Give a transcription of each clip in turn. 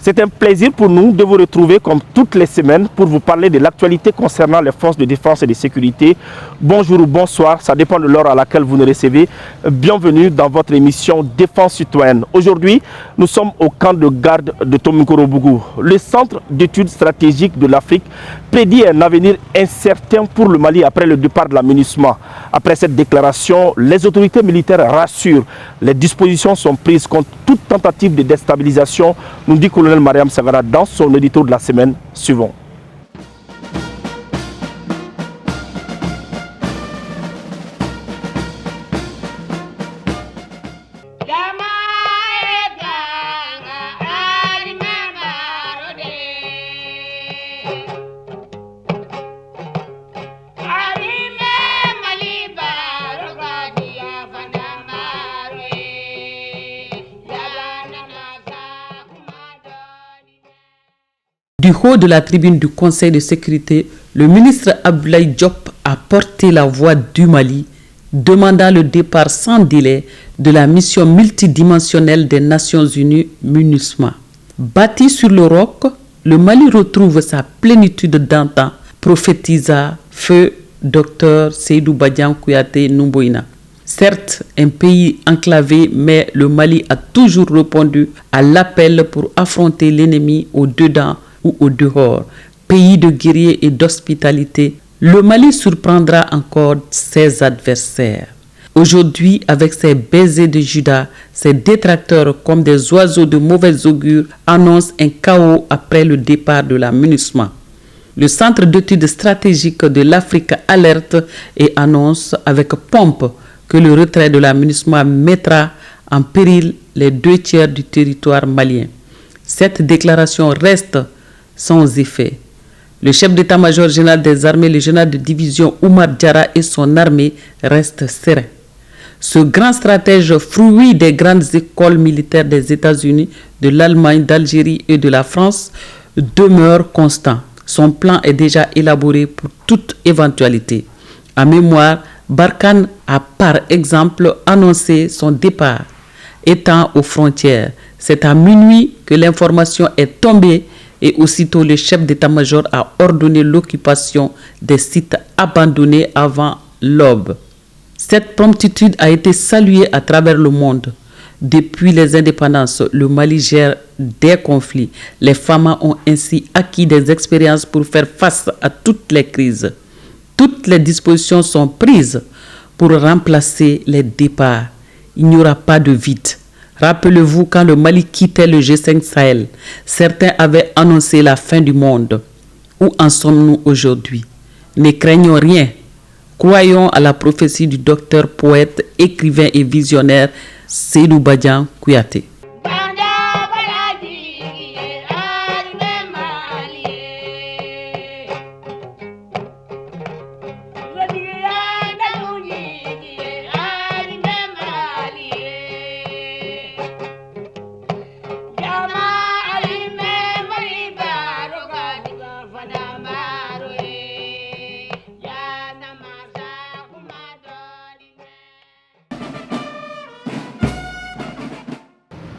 C'est un plaisir pour nous de vous retrouver comme toutes les semaines pour vous parler de l'actualité concernant les forces de défense et de sécurité. Bonjour ou bonsoir, ça dépend de l'heure à laquelle vous nous recevez. Bienvenue dans votre émission Défense citoyenne. Aujourd'hui, nous sommes au camp de garde de Tomikoro-Bougou. Le centre d'études stratégiques de l'Afrique prédit un avenir incertain pour le Mali après le départ de la MINUSMA. Après cette déclaration, les autorités militaires rassurent. Les dispositions sont prises contre toute tentative de déstabilisation, nous dit colonel Mariam Sagara dans son édito de la semaine suivante. Du haut de la tribune du Conseil de sécurité, le ministre Abdoulaye Diop a porté la voix du Mali, demandant le départ sans délai de la mission multidimensionnelle des Nations Unies MINUSMA. Bâti sur le roc, le Mali retrouve sa plénitude d'antan, prophétisa feu Dr Seydou Badian Kouyaté Numboina. Certes, un pays enclavé, mais le Mali a toujours répondu à l'appel pour affronter l'ennemi au-dedans ou au dehors. Pays de guerriers et d'hospitalité, le Mali surprendra encore ses adversaires. Aujourd'hui, avec ses baisers de Judas, ses détracteurs comme des oiseaux de mauvais augure annoncent un chaos après le départ de la MINUSMA. Le Centre d'études stratégiques de l'Afrique alerte et annonce avec pompe que le retrait de la MINUSMA mettra en péril les 2/3 du territoire malien. Cette déclaration reste sans effet. Le chef d'état-major général des armées, le général de division Oumar Diarra et son armée restent sereins. Ce grand stratège, fruit des grandes écoles militaires des États-Unis, de l'Allemagne, d'Algérie et de la France, demeure constant. Son plan est déjà élaboré pour toute éventualité. En mémoire, Barkhane a par exemple annoncé son départ. Étant aux frontières, c'est à minuit que l'information est tombée et aussitôt le chef d'état-major a ordonné l'occupation des sites abandonnés avant l'aube. Cette promptitude a été saluée à travers le monde. Depuis les indépendances, le Mali gère des conflits. Les femmes ont ainsi acquis des expériences pour faire face à toutes les crises. Toutes les dispositions sont prises pour remplacer les départs. Il n'y aura pas de vide. Rappelez-vous, quand le Mali quittait le G5 Sahel, certains avaient annoncé la fin du monde. Où en sommes-nous aujourd'hui? Ne craignons rien. Croyons à la prophétie du docteur, poète, écrivain et visionnaire Seydou Badian Kouyaté.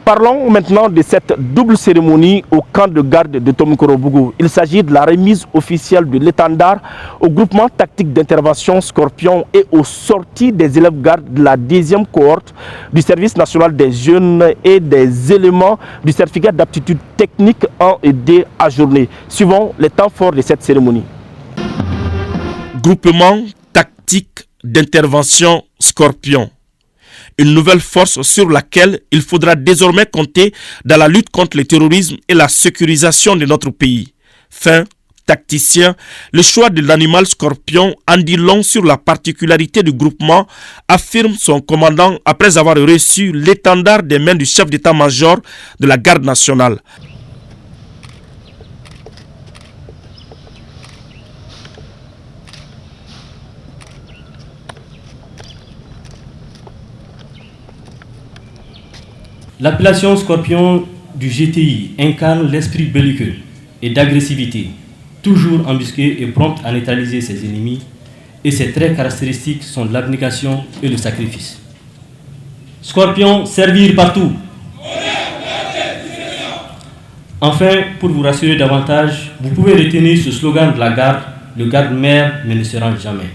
Parlons maintenant de cette double cérémonie au camp de garde de Tomikoro-Bougou. Il s'agit de la remise officielle de l'étendard au groupement tactique d'intervention Scorpion et aux sorties des élèves gardes de la 10e cohorte du service national des jeunes et des éléments du certificat d'aptitude technique 1 et 2 ajournés. Suivons les temps forts de cette cérémonie. Groupement tactique d'intervention Scorpion. Une nouvelle force sur laquelle il faudra désormais compter dans la lutte contre le terrorisme et la sécurisation de notre pays. Fin tacticien, le choix de l'animal scorpion en dit long sur la particularité du groupement, affirme son commandant après avoir reçu l'étendard des mains du chef d'état-major de la garde nationale. L'appellation Scorpion du GTI incarne l'esprit belliqueux, et d'agressivité, toujours embusqué et prompt à neutraliser ses ennemis, et ses traits caractéristiques sont l'abnégation et le sacrifice. Scorpion, servir partout. Enfin, pour vous rassurer davantage, vous pouvez retenir ce slogan de la garde: le garde-mère ne se rend jamais.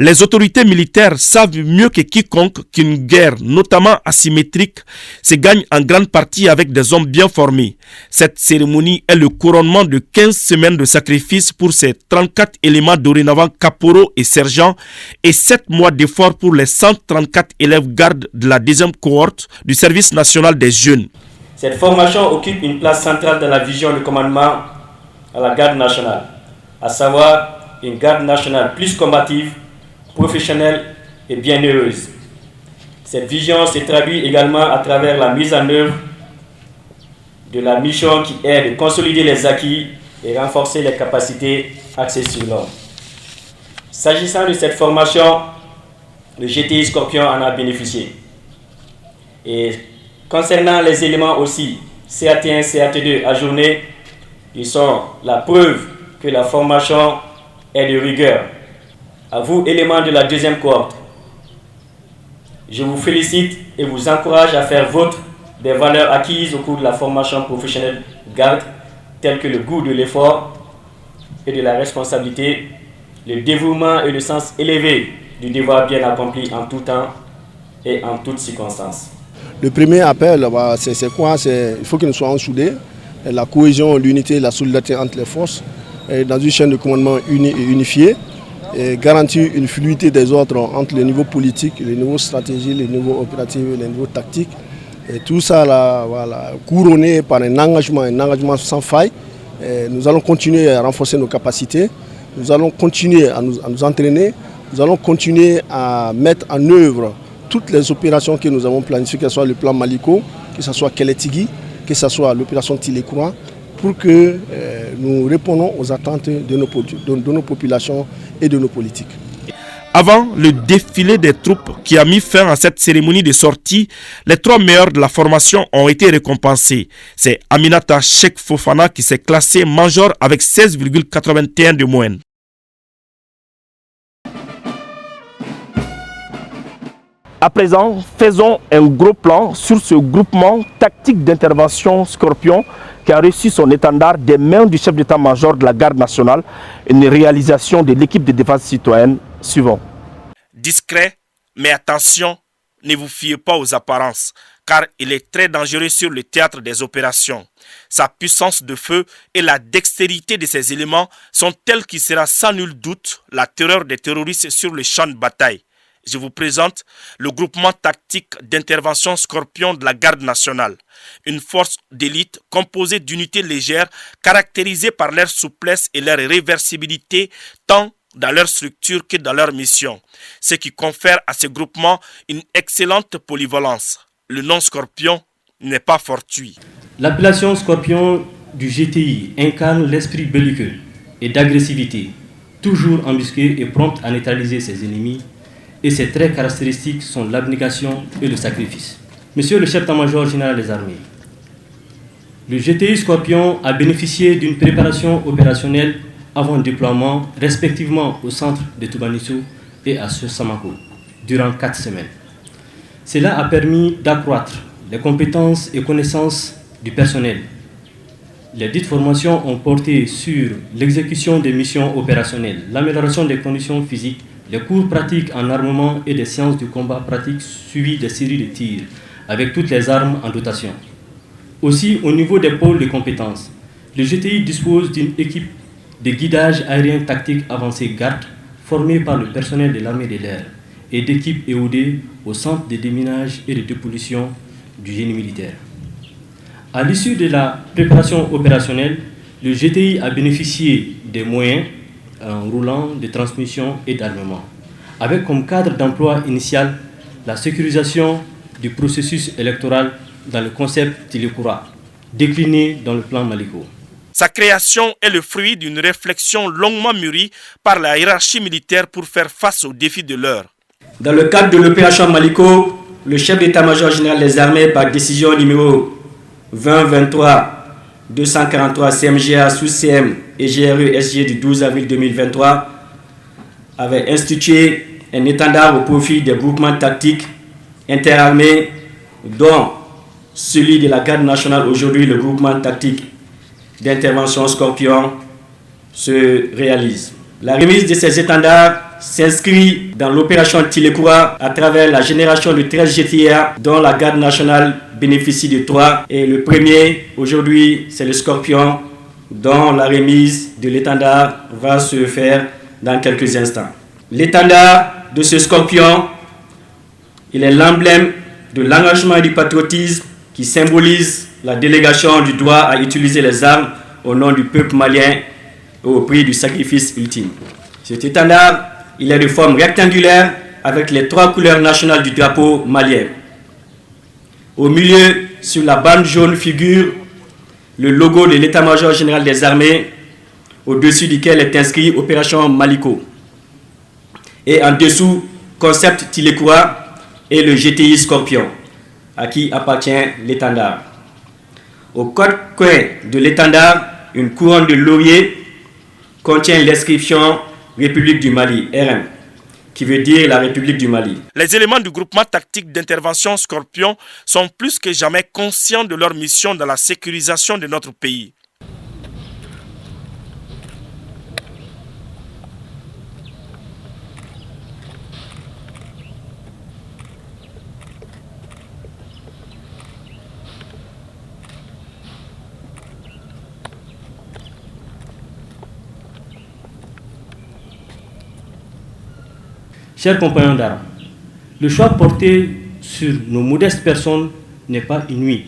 Les autorités militaires savent mieux que quiconque qu'une guerre, notamment asymétrique, se gagne en grande partie avec des hommes bien formés. Cette cérémonie est le couronnement de 15 semaines de sacrifice pour ces 34 éléments dorénavant caporaux et sergents et 7 mois d'efforts pour les 134 élèves gardes de la deuxième cohorte du service national des jeunes. Cette formation occupe une place centrale dans la vision du commandement à la garde nationale, à savoir une garde nationale plus combative, professionnelle et bienheureuse. Cette vision se traduit également à travers la mise en œuvre de la mission qui est de consolider les acquis et renforcer les capacités axées sur l'homme. S'agissant de cette formation, le GTI Scorpion en a bénéficié. Et concernant les éléments aussi, CAT1, CAT2 ajournés, ils sont la preuve que la formation est de rigueur. À vous, éléments de la deuxième cohorte, je vous félicite et vous encourage à faire vôtre des valeurs acquises au cours de la formation professionnelle garde, telles que le goût de l'effort et de la responsabilité, le dévouement et le sens élevé du devoir bien accompli en tout temps et en toutes circonstances. Le premier appel, c'est quoi? Il faut que nous soyons soudés, la cohésion, l'unité, la solidarité entre les forces, dans une chaîne de commandement unie et unifiée, et garantir une fluidité des ordres entre les niveaux politiques, les niveaux stratégiques, les niveaux opératifs, les niveaux tactiques. Et tout ça là, voilà, couronné par un engagement sans faille. Et nous allons continuer à renforcer nos capacités, nous allons continuer à nous entraîner, nous allons continuer à mettre en œuvre toutes les opérations que nous avons planifiées, que ce soit le plan Maliko, que ce soit Kélétigui, que ce soit l'opération Tilékoura, pour que nous répondons aux attentes de nos populations et de nos politiques. Avant le défilé des troupes qui a mis fin à cette cérémonie de sortie, les 3 meilleurs de la formation ont été récompensés. C'est Aminata Cheikh Fofana qui s'est classé major avec 16,81 de moyenne. À présent, faisons un gros plan sur ce groupement tactique d'intervention Scorpion qui a reçu son étendard des mains du chef d'état-major de la garde nationale, une réalisation de l'équipe de défense citoyenne. Suivant. Discret, mais attention, ne vous fiez pas aux apparences, car il est très dangereux sur le théâtre des opérations. Sa puissance de feu et la dextérité de ses éléments sont telles qu'il sera sans nul doute la terreur des terroristes sur le champ de bataille. Je vous présente le groupement tactique d'intervention Scorpion de la Garde nationale, une force d'élite composée d'unités légères caractérisées par leur souplesse et leur réversibilité tant dans leur structure que dans leur mission, ce qui confère à ce groupement une excellente polyvalence. Le nom Scorpion n'est pas fortuit. L'appellation Scorpion du GTI incarne l'esprit belliqueux et d'agressivité, toujours embusqué et prompt à neutraliser ses ennemis, et ses traits caractéristiques sont l'abnégation et le sacrifice. Monsieur le chef d'état-major général des armées, le GTI Scorpion a bénéficié d'une préparation opérationnelle avant le déploiement, respectivement au centre de Toubanisso et à Samako, durant 4 semaines. Cela a permis d'accroître les compétences et connaissances du personnel. Les dites formations ont porté sur l'exécution des missions opérationnelles, l'amélioration des conditions physiques, les cours pratiques en armement et des sciences du combat pratiques suivis des séries de tirs avec toutes les armes en dotation. Aussi, au niveau des pôles de compétences, le GTI dispose d'une équipe de guidage aérien tactique avancé garde formée par le personnel de l'armée de l'air et d'équipes EOD au centre de déminage et de dépollution du génie militaire. À l'issue de la préparation opérationnelle, le GTI a bénéficié des moyens roulants de transmission et d'armement, avec comme cadre d'emploi initial la sécurisation du processus électoral dans le concept Tilékoura, décliné dans le plan Maliko. Sa création est le fruit d'une réflexion longuement mûrie par la hiérarchie militaire pour faire face aux défis de l'heure. Dans le cadre de l'opération Maliko, le chef d'état-major général des armées, par décision numéro 2023 243 CMGA sous CM et GRE SG du 12 avril 2023 avait institué un étendard au profit des groupements tactiques interarmés, dont celui de la garde nationale, aujourd'hui le groupement tactique d'intervention Scorpion, se réalise. La remise de ces étendards s'inscrit dans l'opération Tilekoura à travers la génération de 13 GTA dont la garde nationale bénéficie de 3. Et le premier, aujourd'hui, c'est le Scorpion, dont la remise de l'étendard va se faire dans quelques instants. L'étendard de ce Scorpion, il est l'emblème de l'engagement et du patriotisme qui symbolise la délégation du droit à utiliser les armes au nom du peuple malien au prix du sacrifice ultime. Cet étendard, il est de forme rectangulaire avec les 3 couleurs nationales du drapeau malien. Au milieu, sur la bande jaune, figure le logo de l'état-major général des armées, au-dessus duquel est inscrit Opération Maliko. Et en dessous, concept Tilekoura et le GTI Scorpion, à qui appartient l'étendard. Au coin de l'étendard, une couronne de laurier contient l'inscription République du Mali, RM, qui veut dire la République du Mali. Les éléments du groupement tactique d'intervention Scorpion sont plus que jamais conscients de leur mission dans la sécurisation de notre pays. Chers compagnons d'armes, le choix porté sur nos modestes personnes n'est pas inouï.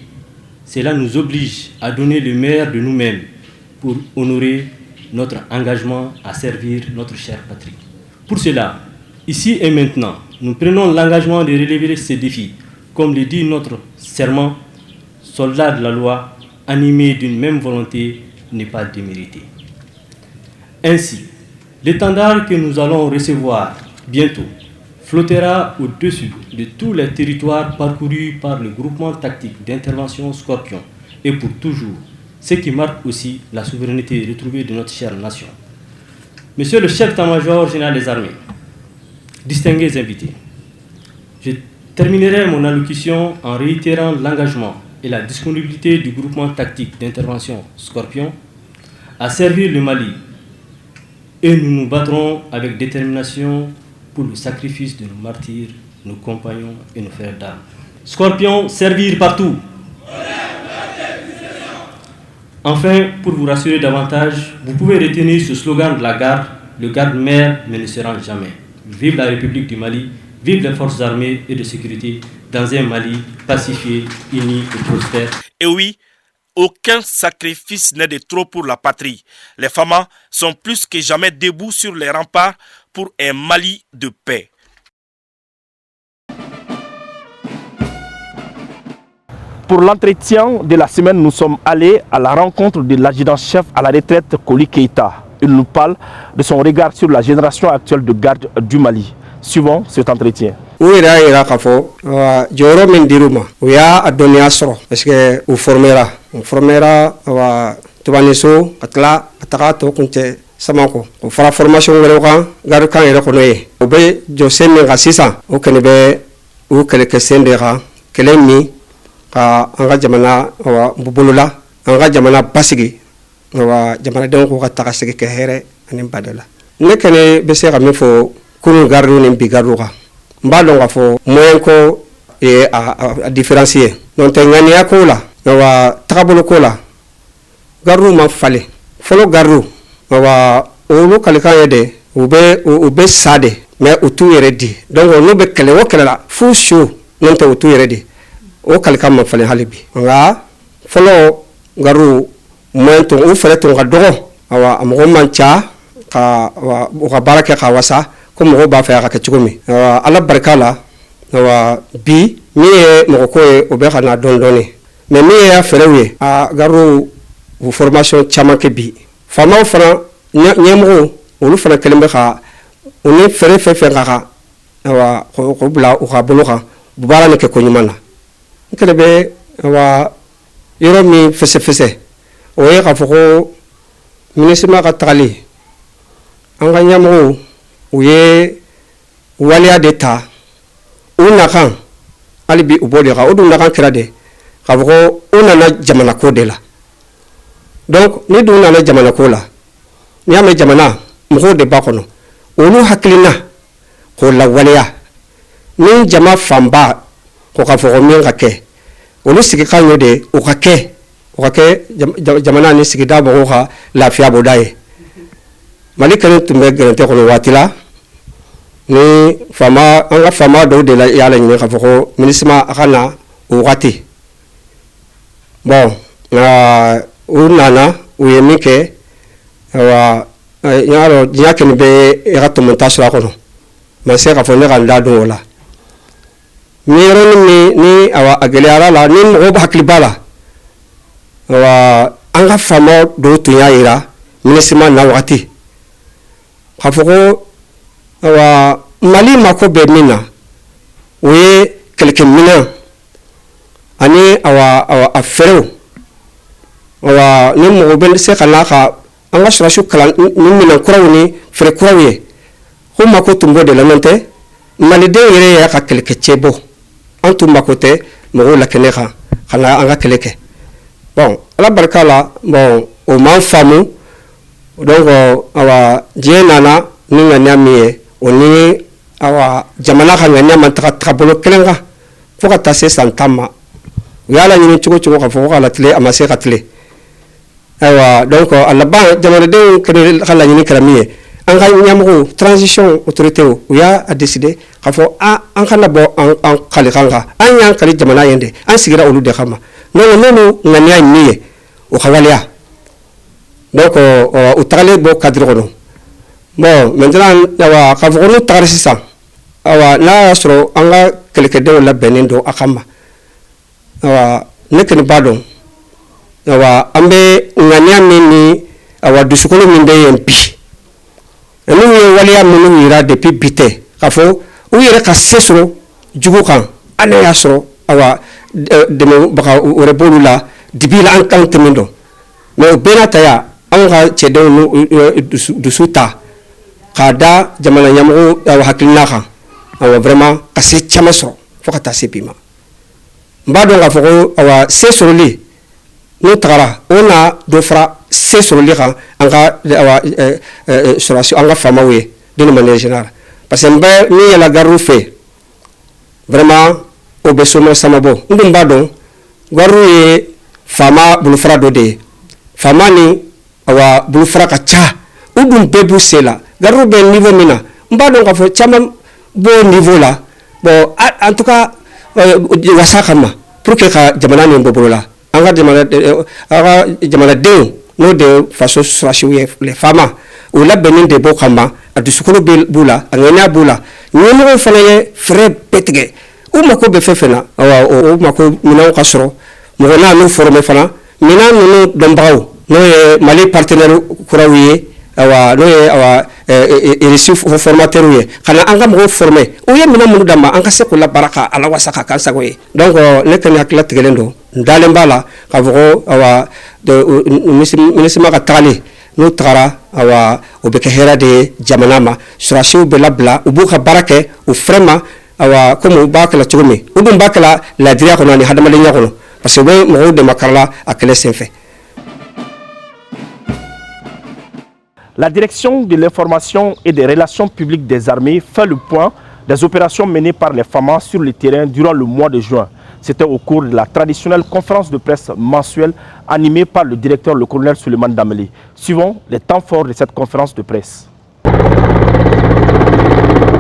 Cela nous oblige à donner le meilleur de nous-mêmes pour honorer notre engagement à servir notre chère patrie. Pour cela, ici et maintenant, nous prenons l'engagement de relever ces défis. Comme le dit notre serment, soldats de la loi, animés d'une même volonté, n'est pas démérité. Ainsi, l'étendard que nous allons recevoir bientôt flottera au-dessus de tous les territoires parcourus par le groupement tactique d'intervention Scorpion et pour toujours, ce qui marque aussi la souveraineté retrouvée de notre chère nation. Monsieur le chef d'état-major général des armées, distingués invités, je terminerai mon allocution en réitérant l'engagement et la disponibilité du groupement tactique d'intervention Scorpion à servir le Mali, et nous nous battrons avec détermination pour le sacrifice de nos martyrs, nos compagnons et nos frères d'armes. Scorpion, servir partout. Enfin, pour vous rassurer davantage, vous pouvez retenir ce slogan de la garde, le garde-mère ne se rend jamais. Vive la République du Mali, vive les forces armées et de sécurité dans un Mali pacifié, uni et prospère. Et oui, aucun sacrifice n'est de trop pour la patrie. Les FAMA sont plus que jamais debout sur les remparts pour un Mali de paix. Pour l'entretien de la semaine, nous sommes allés à la rencontre de l'adjudant-chef à la retraite Koli Keïta. Il nous parle de son regard sur la génération actuelle de garde du Mali. Suivons cet entretien. Parce que vous formera tubaniso atla atakato kunte samako o fara formation wala kan garu kan yere ko noye o be jo semme ga sisa o kene be o kele ke sende ga kele mi ka anga jamana wa bubulula anga jamana basigi wa jamana den ko ka takasigi ke here anim badala ne kene be se ga me fo kunu garu ni bi garu ga mbalo ga fo moyen ko e a différencier non te ngani akola wa takabolo kola garu ma fale folo garu wa olu kalika yede ube sade mais utu yeredi donc no be kele wo kele la fu show non te utu yeredi o kalika ma fale halibi nga folo garu momento u fale to ga dogo awa amgo mancha ka wa baraka ka wasa ko mo ba fa ka chugumi ala barkala wa bi mi mo ko o be kana dondoni mais mi ya felewe a garu vous formation chama ke bi fama fana nyemro olu fana kelembe kha oni fere fe kha wa ko bla o kha bolo kha bubara ne ke ko nyumana kelebe wa yoro mi fese oye ka foko ministre ka tali anga nyamo uye walia deta una kan alibi ubode ka odu nakan kirade ka foko una na jamana ko de la donc ni du na jamana ko la ni ame jamana mo de bakono onu haklina ko la walia ni jama famba ko ka foko min ka ke onu sigi kan yo de o ka ke jamana ni sigi da bo ka lafiya bodaye malikane tumbe garante ko watila ni fama anga fama do de la yala ni ka foko ministre akana o wati bon na unana uyemike wa yaro yakene be rato montage la kono ma se ka fone kan da do la miro ni awa ageliara la ni mo hakli bala wa anga fama do tunya ira ministre na wati ka foko wa mali mako be mina we quelques mina ani awa afero wa ni mo be se kala ka anga shrashu kala ni mina kurawni fere kurawye ko mako tumbo de la mente mali de yere ya ka quelques chebo antum makote mo la keneka kana anga keleke bon ala barkala bon o man famu donc awa jenana ni nganya miye oni awa jamana ka nganya man taka bolo kelenga foka tase santama yala ni chuko ka foka la tele amase ka tele awa donc ala ba jamana de kala ni kramiye anga nyamu transition autorité o ya a décidé ka fo an kana bo an kali kanga an yan kali jamana yende an sigira olu de khama non nganya miye o khawaliya donc o tagale bo cadre kono bon maintenant awa ka fo no tagare sisa awa na soro anga keleke de la benendo akama awa nekeni badon awa ambe nganya mini awa dusukolo minde yempi enu ye waliya munu yira depuis bité ka fo u yere ka sesoro jugu kan ane ya soro awa de baka rebolu la dibila an kan temindo mais benataya an ga chedo dusuta kada jamana nyamu awa hakilina kan awa vraiment ka se chamaso fo ka ta sepima mbado ga fo awa sesoro li no tagara ona do fra sesoro li kan anga awa surasi anga famawe de manière générale parce que ni la garu fait vraiment au besoin samabo ndum bado garu ye fama bulufra do de fama ni awa bulufra ka cha udum bebu sela garu be niveau mina mbado nga fo chama bo niveau là bon en tout cas wasaka ma pour que ka jamana ni bobola anga jamana de no de façon surasi les femmes ou la benin de bokama a dusukolo bula angena bula nyemo fanaye frère petge ou mako be fefena o mako mina ko soro mo na no former fana mina no dombaw no mali partenaire kurawiye awa no awa resif formateur ye kana anga mo former o ye mina mu dama anga se ko la baraka ala wasaka kan sagoye donc ne kan yakla tegelendo ndalembala ka vogo awa de ministre ka tali no tara awa obeke hera de jamanama surashu belabla ubuka barake u frema awa comme bakala chumi udum bakala la diria ko nani hadama lenya ko parce que mo de makarla akele senfe. La direction de l'information et des relations publiques des armées fait le point des opérations menées par les FAMA sur le terrain durant le mois de juin. C'était au cours de la traditionnelle conférence de presse mensuelle animée par le directeur, le colonel Suleiman Dameli. Suivons les temps forts de cette conférence de presse.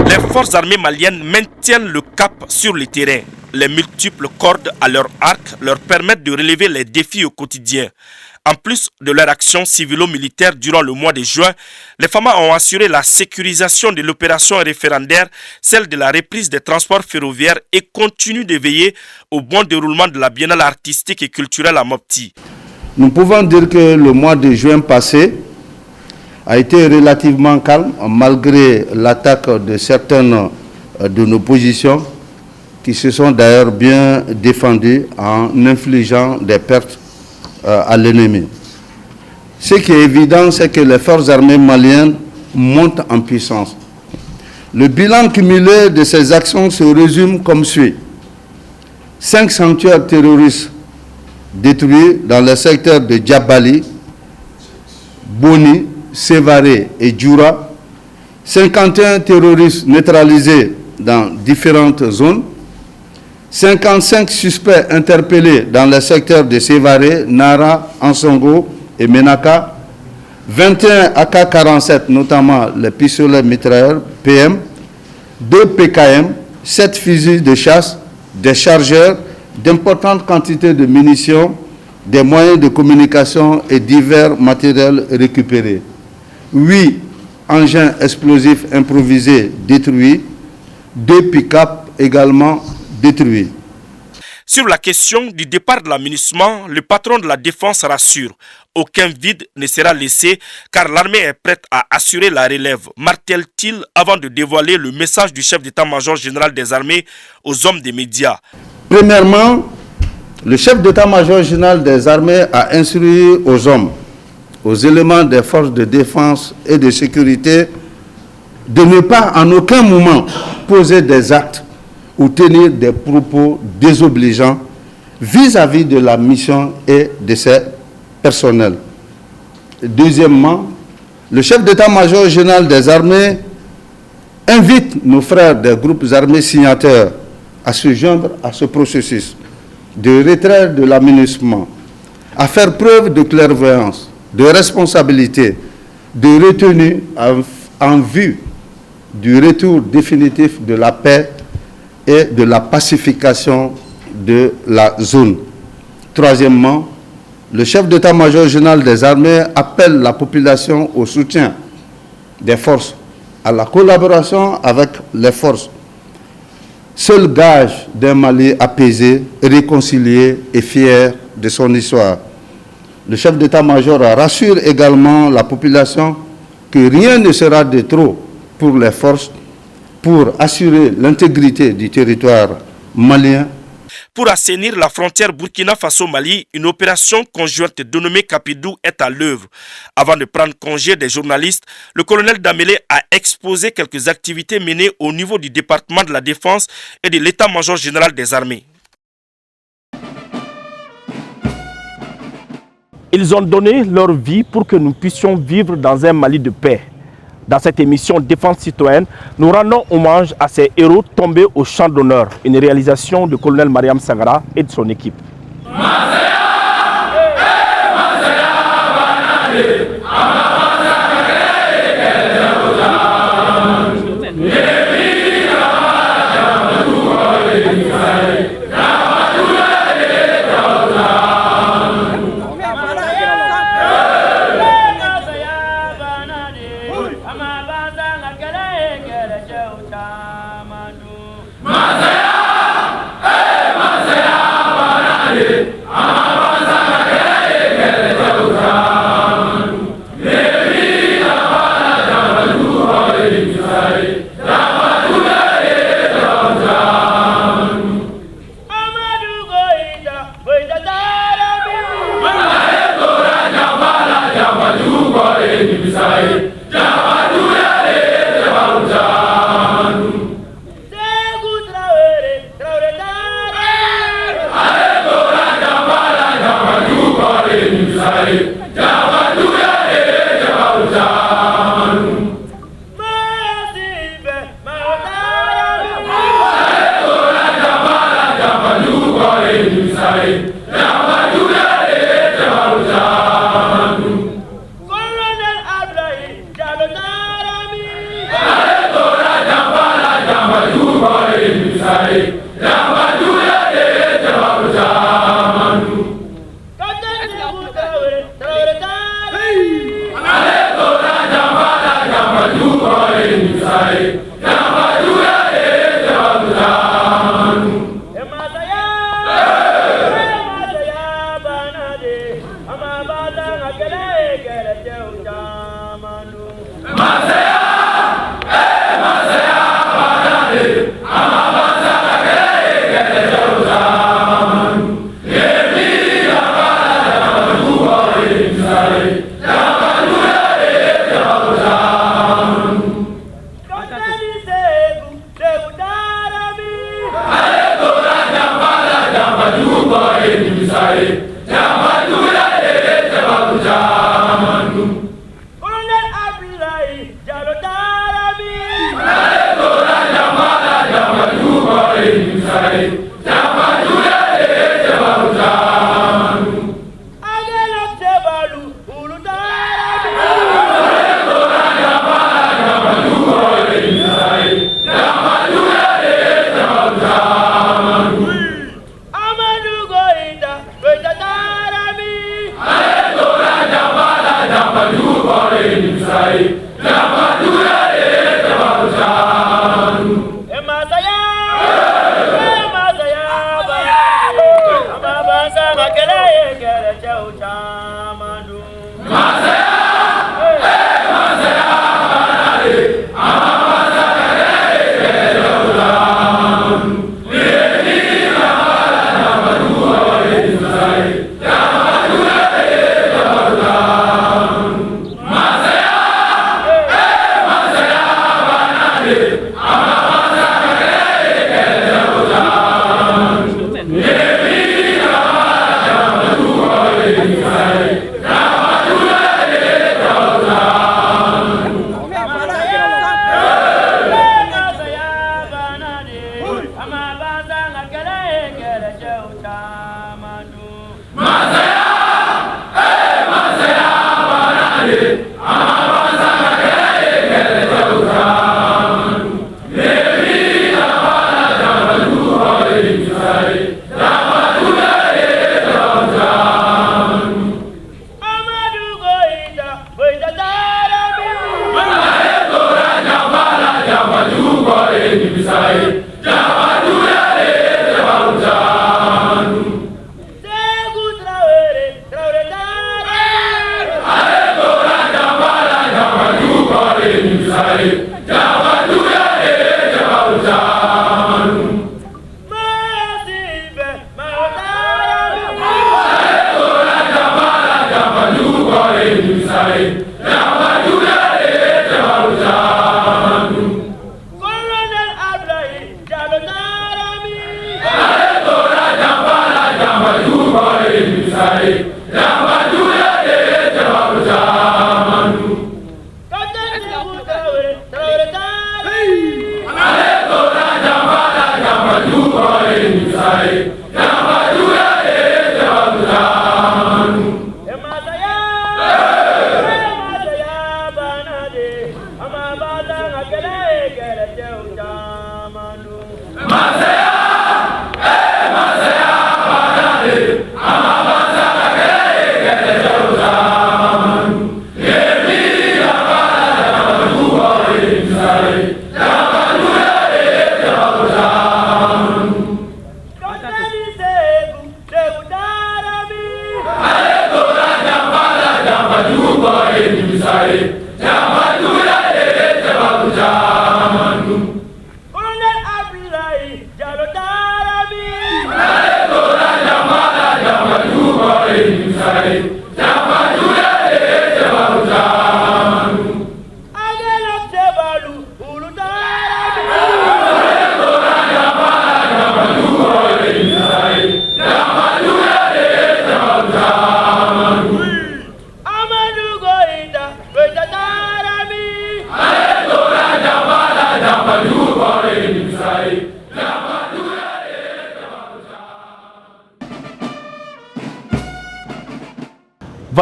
Les forces armées maliennes maintiennent le cap sur le terrain. Les multiples cordes à leur arc leur permettent de relever les défis au quotidien. En plus de leur action civilo-militaire durant le mois de juin, les FAMA ont assuré la sécurisation de l'opération référendaire, celle de la reprise des transports ferroviaires et continuent de veiller au bon déroulement de la biennale artistique et culturelle à Mopti. Nous pouvons dire que le mois de juin passé a été relativement calme malgré l'attaque de certaines de nos positions qui se sont d'ailleurs bien défendues en infligeant des pertes à l'ennemi. Ce qui est évident, c'est que les forces armées maliennes montent en puissance. Le bilan cumulé de ces actions se résume comme suit. 5 sanctuaires terroristes détruits dans les secteurs de Djabali, Boni, Sévaré et Djoura. 51 terroristes neutralisés dans différentes zones. 55 suspects interpellés dans les secteurs de Sévaré, Nara, Ansongo et Menaka. 21 AK-47, notamment les pistolets mitrailleurs PM, 2 PKM, 7 fusils de chasse, des chargeurs, d'importantes quantités de munitions, des moyens de communication et divers matériels récupérés. 8 engins explosifs improvisés détruits, 2 pick-up également détruits. Sur la question du départ de l'amunissement, le patron de la défense rassure. Aucun vide ne sera laissé car l'armée est prête à assurer la relève, martèle-t-il avant de dévoiler le message du chef d'état-major général des armées aux hommes des médias. Premièrement, le chef d'état-major général des armées a instruit aux hommes, aux éléments des forces de défense et de sécurité de ne pas en aucun moment poser des actes ou tenir des propos désobligeants vis-à-vis de la mission et de ses personnels. Deuxièmement, le chef d'état-major général des armées invite nos frères des groupes armés signataires à se joindre à ce processus de retrait de l'amunissement, à faire preuve de clairvoyance, de responsabilité, de retenue en vue du retour définitif de la paix et de la pacification de la zone. Troisièmement, le chef d'état-major général des armées appelle la population au soutien des forces, à la collaboration avec les forces. Seul gage d'un Mali apaisé, réconcilié et fier de son histoire. Le chef d'état-major rassure également la population que rien ne sera de trop pour les forces pour assurer l'intégrité du territoire malien. Pour assainir la frontière Burkina Faso-Mali, une opération conjointe dénommée Capidou est à l'œuvre. Avant de prendre congé des journalistes, le colonel Damélé a exposé quelques activités menées au niveau du département de la Défense et de l'état-major général des armées. Ils ont donné leur vie pour que nous puissions vivre dans un Mali de paix. Dans cette émission Défense citoyenne, nous rendons hommage à ces héros tombés au champ d'honneur, une réalisation du colonel Mariam Sagara et de son équipe.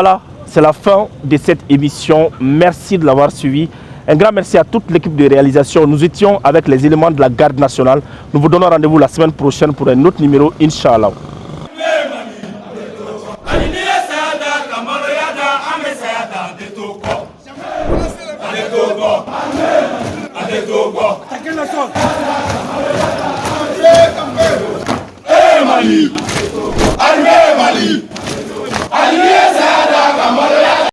Voilà, c'est la fin de cette émission. Merci de l'avoir suivi. Un grand merci à toute l'équipe de réalisation. Nous étions avec les éléments de la garde nationale. Nous vous donnons rendez-vous la semaine prochaine pour un autre numéro, Inch'Allah. Mali, Mali.